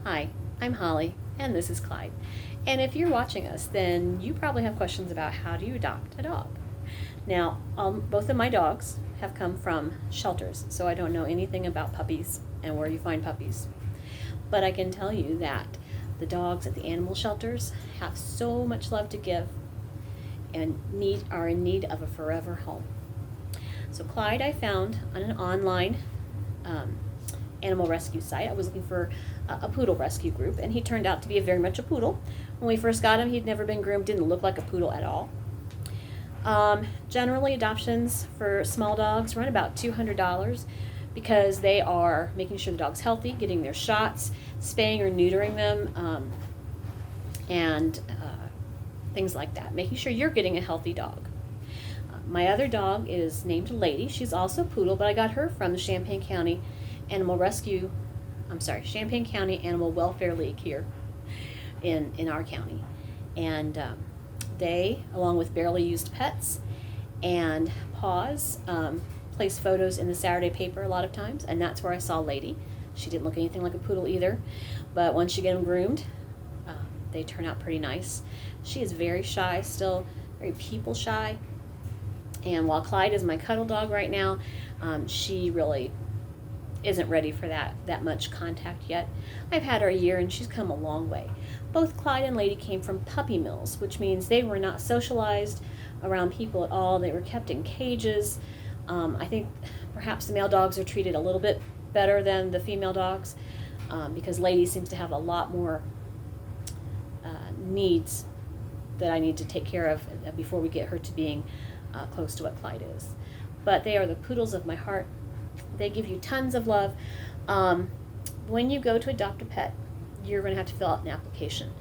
Hi, I'm Holly, and this is Clyde. And if you're watching us, then you probably have questions about how do you adopt a dog. Now, both of my dogs have come from shelters, so I don't know anything about puppies and where you find puppies. But I can tell you that the dogs at the animal shelters have so much love to give and are in need of a forever home. So Clyde I found on an online um, animal rescue site. I was looking for a poodle rescue group, and he turned out to be very much a poodle. When we first got him, he'd never been groomed, didn't look like a poodle at all. Generally, adoptions for small dogs run about $200 because they are making sure the dog's healthy, getting their shots, spaying or neutering them, and things like that, making sure you're getting a healthy dog. My other dog is named Lady. She's also a poodle, but I got her from the Champaign County Champaign County Animal Welfare League here in our county. And they, along with Barely Used Pets and Paws, place photos in the Saturday paper a lot of times, and that's where I saw Lady. She didn't look anything like a poodle either, but once you get them groomed, they turn out pretty nice. She is very shy, still very people shy. And while Clyde is my cuddle dog right now, she really isn't ready for that much contact yet. I've had her a year and she's come a long way. Both Clyde and Lady came from puppy mills, which means they were not socialized around people at all. They were kept in cages. I think perhaps the male dogs are treated a little bit better than the female dogs because Lady seems to have a lot more needs that I need to take care of before we get her to being close to what Clyde is. But they are the poodles of my heart. They give you tons of love. When you go to adopt a pet, you're going to have to fill out an application.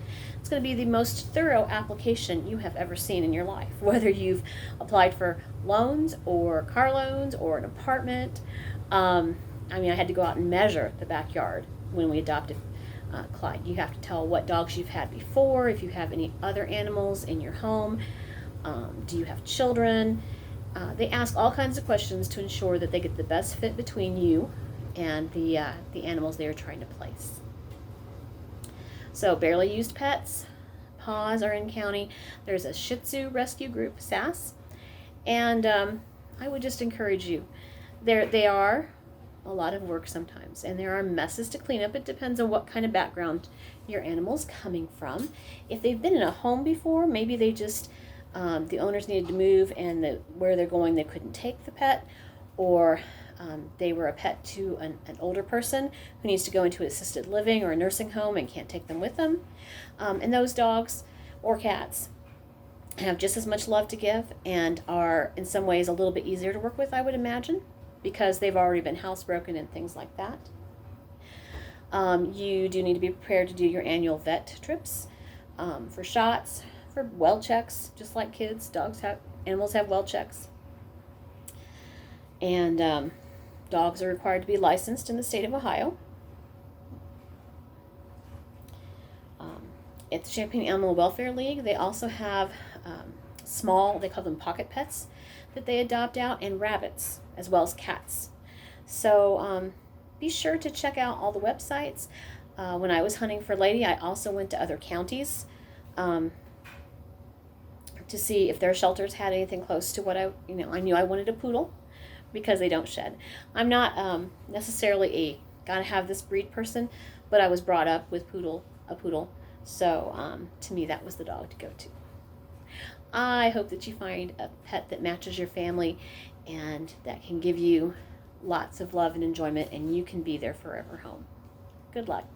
It's going to be the most thorough application you have ever seen in your life, whether you've applied for loans or car loans or an apartment. I had to go out and measure the backyard when we adopted Clyde. You have to tell what dogs you've had before, if you have any other animals in your home. Do you have children? They ask all kinds of questions to ensure that they get the best fit between you and the animals they are trying to place. So Barely Used Pets, Paws are in county. There's a Shih Tzu rescue group, SAS, and I would just encourage you. They are a lot of work sometimes, and there are messes to clean up. It depends on what kind of background your animal's coming from. If they've been in a home before, maybe they just the owners needed to move, and where they're going they couldn't take the pet, or they were a pet to an older person who needs to go into assisted living or a nursing home and can't take them with them. And those dogs or cats have just as much love to give and are in some ways a little bit easier to work with, I would imagine, because they've already been housebroken and things like that. You do need to be prepared to do your annual vet trips for shots, for well checks, just like kids. Animals have well checks. And dogs are required to be licensed in the state of Ohio. At the Champaign Animal Welfare League, they also have small, they call them pocket pets, that they adopt out, and rabbits, as well as cats. So be sure to check out all the websites. When I was hunting for Lady, I also went to other counties to see if their shelters had anything close to what I knew I wanted a poodle because they don't shed. I'm not necessarily a gotta have this breed person, but I was brought up with a poodle. So to me, that was the dog to go to. I hope that you find a pet that matches your family and that can give you lots of love and enjoyment, and you can be their forever home. Good luck.